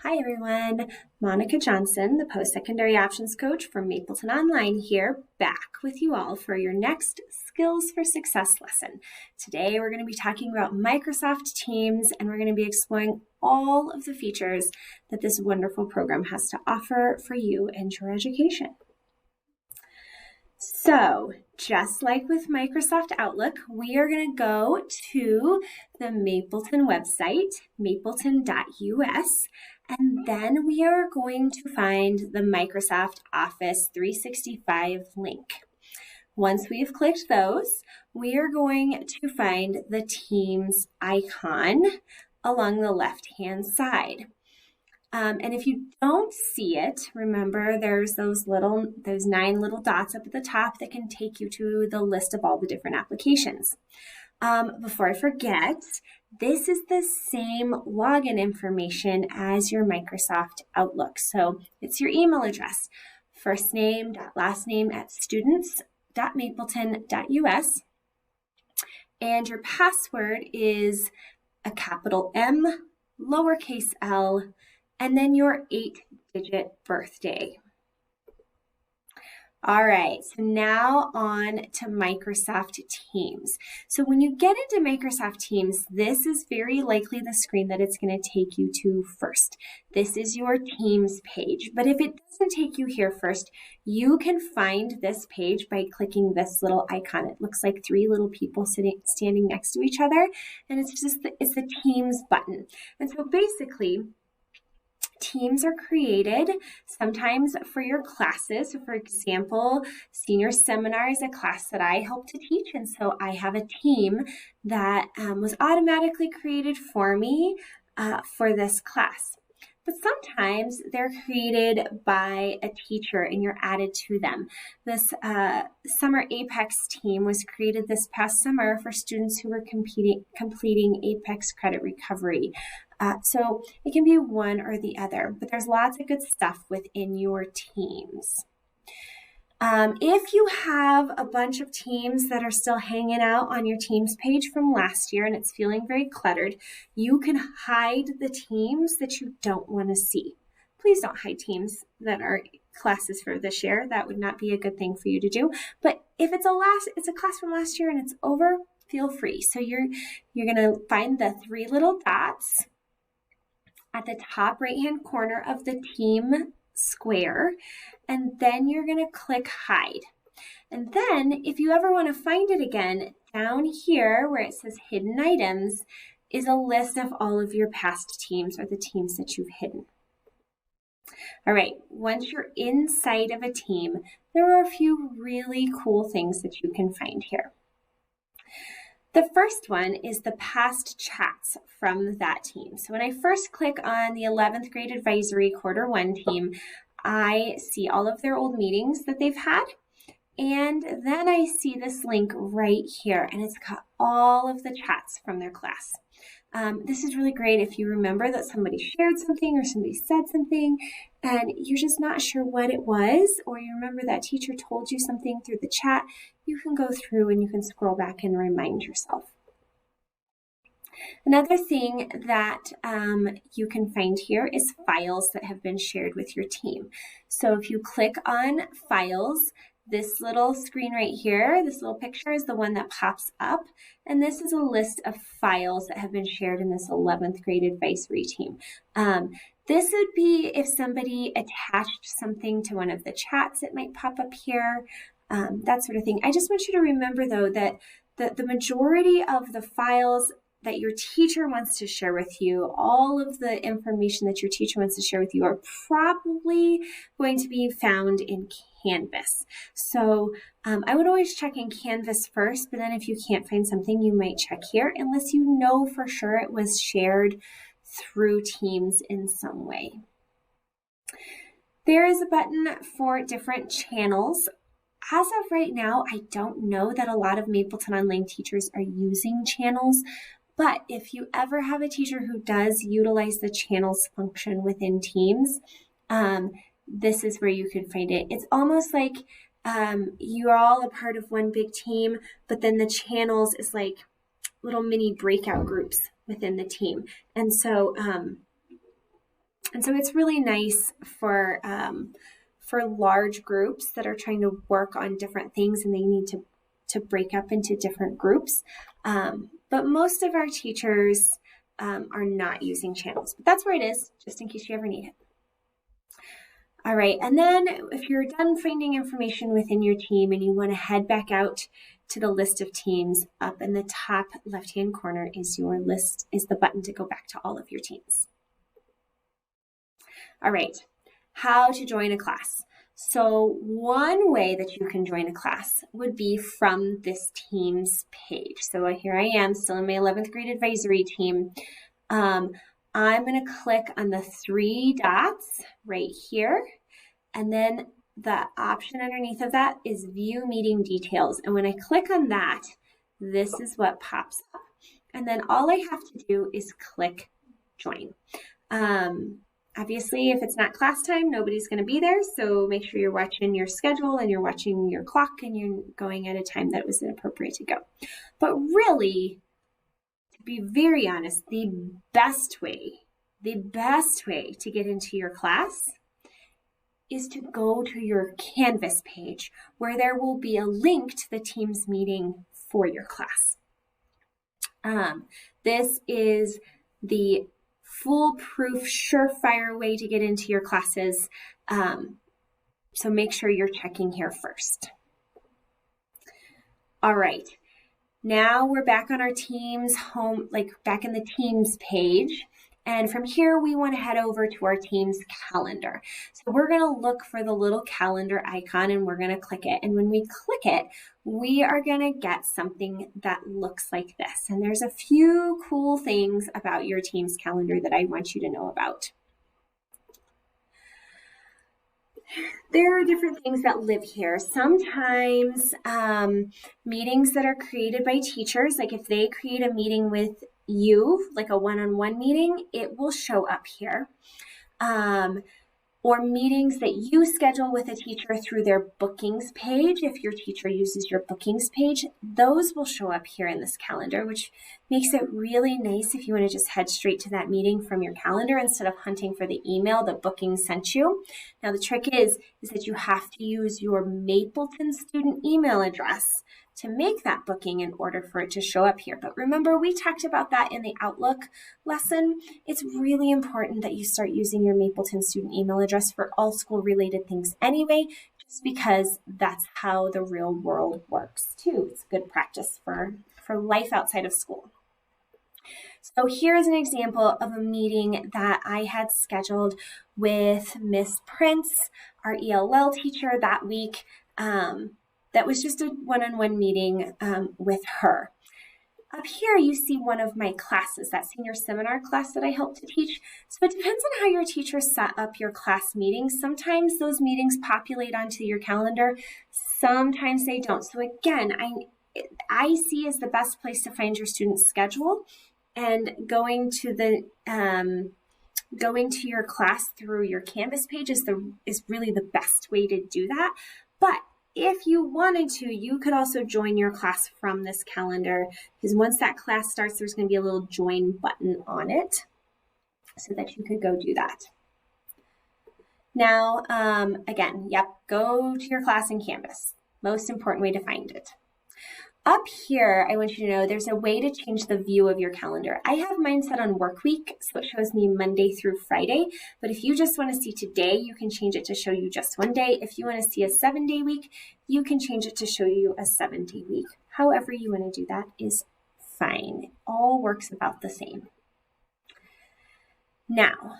Hi everyone, Monica Johnson, the Post-Secondary Options Coach from Mapleton Online here, back with you all for your next Skills for Success lesson. Today we're going to be talking about Microsoft Teams, and we're going to be exploring all of the features that this wonderful program has to offer for you and your education. So, just like with Microsoft Outlook, we are going to go to the Mapleton website, mapleton.us, and then we are going to find the Microsoft Office 365 link. Once we've clicked those, we are going to find the Teams icon along the left-hand side. And if you don't see it, remember there's those 9 little dots up at the top that can take you to the list of all the different applications. Before I forget, this is the same login information as your Microsoft Outlook. So it's your email address, first name, last name at students.mapleton.us. And your password is a capital M, lowercase l, and then your 8-digit birthday. All right, so now on to Microsoft Teams. So when you get into Microsoft Teams, this is very likely the screen that it's going to take you to first. This is your Teams page, but if it doesn't take you here first, you can find this page by clicking this little icon. It looks like 3 little people standing next to each other, and it's the Teams button. And so basically, Teams are created sometimes for your classes. So for example, senior seminar is a class that I help to teach, and so I have a team that was automatically created for me for this class. But sometimes they're created by a teacher and you're added to them. This summer Apex team was created this past summer for students who were completing Apex credit recovery. So it can be one or the other, but there's lots of good stuff within your teams. If you have a bunch of teams that are still hanging out on your Teams page from last year and it's feeling very cluttered, you can hide the teams that you don't want to see. Please don't hide teams that are classes for this year. That would not be a good thing for you to do. But if it's a class from last year and it's over, feel free. So you're going to find the 3 little dots at the top right-hand corner of the team square, and then you're going to click hide. And then if you ever want to find it again, down here where it says hidden items is a list of all of your past teams or the teams that you've hidden. All right, once you're inside of a team, there are a few really cool things that you can find here. The first one is the past chats from that team. So when I first click on the 11th grade advisory quarter 1 team, I see all of their old meetings that they've had. And then I see this link right here, and it's got all of the chats from their class. This is really great if you remember that somebody shared something or somebody said something and you're just not sure what it was, or you remember that teacher told you something through the chat. You can go through and you can scroll back and remind yourself. Another thing that you can find here is files that have been shared with your team. So if you click on files, this little screen right here, this little picture is the one that pops up, and this is a list of files that have been shared in this 11th grade advisory team. This would be if somebody attached something to one of the chats, it might pop up here, that sort of thing. I just want you to remember though that the majority of the files that your teacher wants to share with you, all of the information that your teacher wants to share with you are probably going to be found in Canvas. So I would always check in Canvas first, but then if you can't find something, you might check here unless you know for sure it was shared through Teams in some way. There is a button for different channels. As of right now, I don't know that a lot of Mapleton Online teachers are using channels, but if you ever have a teacher who does utilize the channels function within Teams, this is where you can find it. It's almost like you're all a part of one big team, but then the channels is like little mini breakout groups within the team. And so And so it's really nice for large groups that are trying to work on different things and they need to break up into different groups. But most of our teachers are not using channels, but that's where it is, just in case you ever need it. All right, and then if you're done finding information within your team and you want to head back out to the list of teams, up in the top left-hand corner is the button to go back to all of your teams. All right, how to join a class. So one way that you can join a class would be from this Teams page. So here I am, still in my 11th grade advisory team. I'm going to click on the 3 dots right here, and then the option underneath of that is View Meeting Details. And when I click on that, this is what pops up. And then all I have to do is click Join. Obviously, if it's not class time, nobody's going to be there, so make sure you're watching your schedule and you're watching your clock and you're going at a time that was appropriate to go. But really, to be very honest, the best way to get into your class is to go to your Canvas page where there will be a link to the Teams meeting for your class. This is the foolproof, surefire way to get into your classes. So make sure you're checking here first. All right, now we're back on our Teams home, back in the Teams page. And from here, we want to head over to our Teams calendar. So we're going to look for the little calendar icon and we're going to click it. And when we click it, we are going to get something that looks like this. And there's a few cool things about your Teams calendar that I want you to know about. There are different things that live here. Sometimes meetings that are created by teachers, like if they create a meeting with you, like a one-on-one meeting, it will show up here. Or meetings that you schedule with a teacher through their bookings page. If your teacher uses your bookings page, those will show up here in this calendar, which makes it really nice if you want to just head straight to that meeting from your calendar instead of hunting for the email that booking sent you. Now, the trick is that you have to use your Mapleton student email address to make that booking in order for it to show up here. But remember, we talked about that in the Outlook lesson. It's really important that you start using your Mapleton student email address for all school-related things anyway, just because that's how the real world works too. It's good practice for life outside of school. So here's an example of a meeting that I had scheduled with Miss Prince, our ELL teacher, that week. That was just a one-on-one meeting with her. Up here, you see one of my classes, that senior seminar class that I help to teach. So it depends on how your teacher set up your class meetings. Sometimes those meetings populate onto your calendar. Sometimes they don't. So again, IC is the best place to find your student's schedule, and going to your class through your Canvas page is really the best way to do that. But if you wanted to, you could also join your class from this calendar, because once that class starts, there's going to be a little join button on it so that you could go do that. Now, again, go to your class in Canvas. Most important way to find it. Up here, I want you to know there's a way to change the view of your calendar. I have mine set on work week, so it shows me Monday through Friday. But if you just want to see today, you can change it to show you just one day. If you want to see a 7-day week, you can change it to show you a 7-day week. However you want to do that is fine. It all works about the same. Now,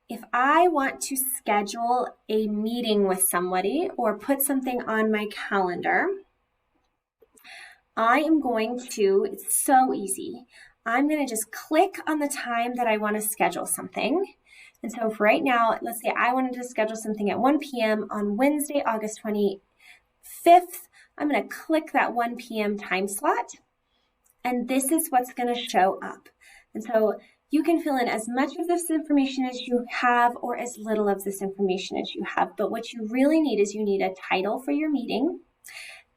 if I want to schedule a meeting with somebody or put something on my calendar, I am going to, it's so easy, I'm going to just click on the time that I want to schedule something. And so for right now, let's say I wanted to schedule something at 1 p.m. on Wednesday, August 25th. I'm going to click that 1 p.m. time slot, and this is what's going to show up. And so you can fill in as much of this information as you have or as little of this information as you have. But what you really need is you need a title for your meeting,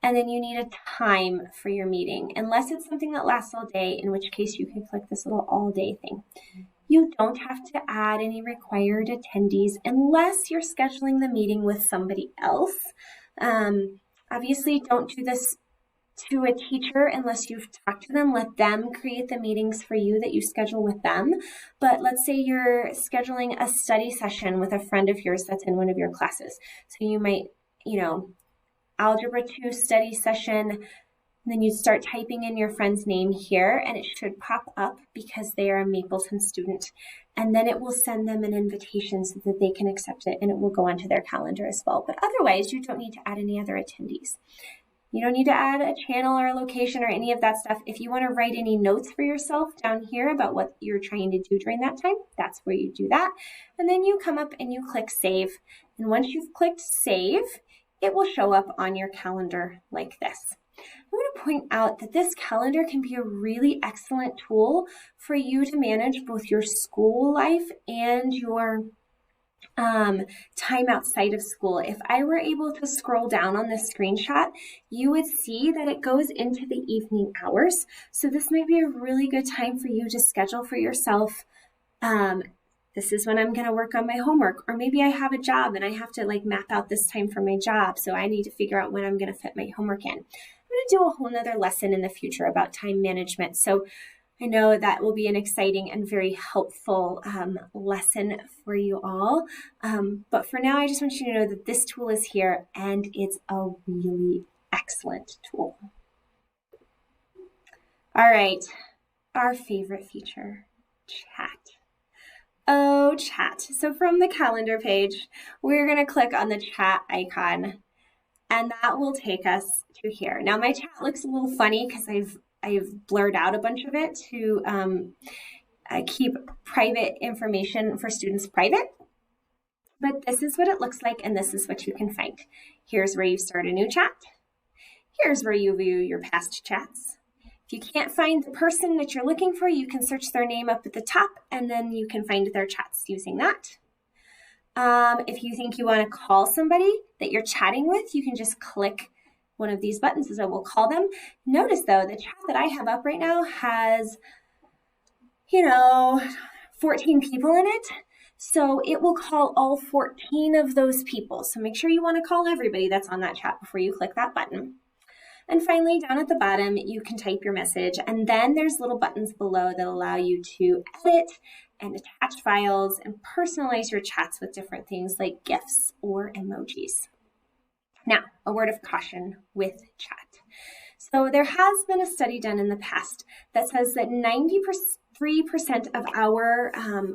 and then you need a time for your meeting, unless it's something that lasts all day, in which case you can click this little all day thing. You don't have to add any required attendees unless you're scheduling the meeting with somebody else. Obviously, don't do this to a teacher unless you've talked to them. Let them create the meetings for you that you schedule with them. But let's say you're scheduling a study session with a friend of yours that's in one of your classes. So you might, Algebra 2 study session, then you start typing in your friend's name here, and it should pop up because they are a Mapleton student. And then it will send them an invitation so that they can accept it, and it will go onto their calendar as well. But otherwise, you don't need to add any other attendees. You don't need to add a channel or a location or any of that stuff. If you want to write any notes for yourself down here about what you're trying to do during that time, that's where you do that. And then you come up and you click save. And once you've clicked save, it will show up on your calendar like this. I want to point out that this calendar can be a really excellent tool for you to manage both your school life and your time outside of school. If I were able to scroll down on this screenshot, you would see that it goes into the evening hours. So this might be a really good time for you to schedule for yourself. This is when I'm going to work on my homework, or maybe I have a job and I have to map out this time for my job. So I need to figure out when I'm going to fit my homework in. I'm going to do a whole nother lesson in the future about time management. So I know that will be an exciting and very helpful lesson for you all. But for now, I just want you to know that this tool is here and it's a really excellent tool. All right, our favorite feature, chat. Oh, chat. So from the calendar page, we're going to click on the chat icon, and that will take us to here. Now, my chat looks a little funny because I've blurred out a bunch of it to keep private information for students private. But this is what it looks like, and this is what you can find. Here's where you start a new chat. Here's where you view your past chats. If you can't find the person that you're looking for, you can search their name up at the top, and then you can find their chats using that. If you think you want to call somebody that you're chatting with, you can just click one of these buttons as I will call them. Notice though, the chat that I have up right now has, 14 people in it. So it will call all 14 of those people. So make sure you want to call everybody that's on that chat before you click that button. And finally, down at the bottom, you can type your message, and then there's little buttons below that allow you to edit and attach files and personalize your chats with different things like GIFs or emojis. Now, a word of caution with chat. So there has been a study done in the past that says that 93% of our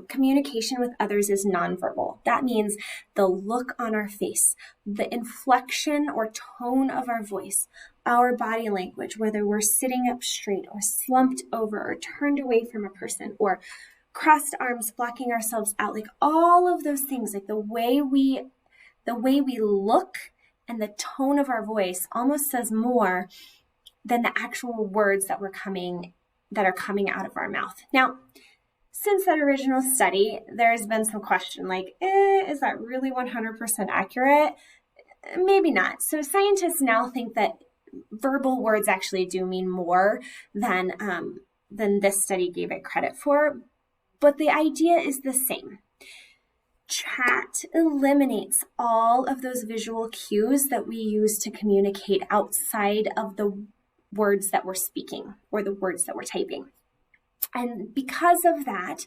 communication with others is nonverbal. That means the look on our face, the inflection or tone of our voice, our body language, whether we're sitting up straight or slumped over or turned away from a person or crossed arms blocking ourselves out, all of those things, the way we look and the tone of our voice almost says more than the actual words that are coming out of our mouth. Now, since that original study, there's been some question is that really 100% accurate? Maybe not. So scientists now think that verbal words actually do mean more than this study gave it credit for, but the idea is the same. Chat eliminates all of those visual cues that we use to communicate outside of the words that we're speaking or the words that we're typing. And because of that,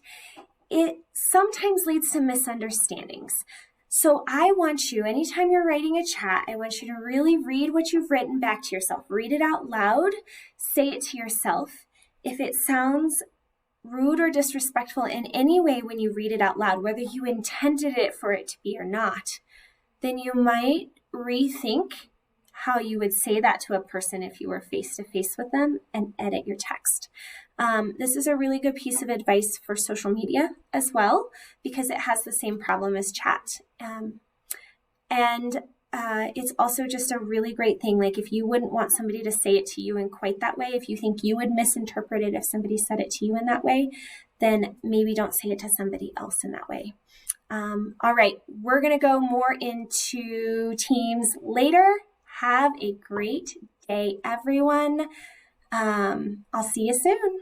it sometimes leads to misunderstandings. So I want you, anytime you're writing a chat, I want you to really read what you've written back to yourself. Read it out loud, say it to yourself. If it sounds rude or disrespectful in any way when you read it out loud, whether you intended it for it to be or not, then you might rethink how you would say that to a person if you were face-to-face with them and edit your text. This is a really good piece of advice for social media as well, because it has the same problem as chat. It's also just a really great thing. If you wouldn't want somebody to say it to you in quite that way, if you think you would misinterpret it if somebody said it to you in that way, then maybe don't say it to somebody else in that way. All right, we're going to go more into Teams later. Have a great day, everyone. I'll see you soon.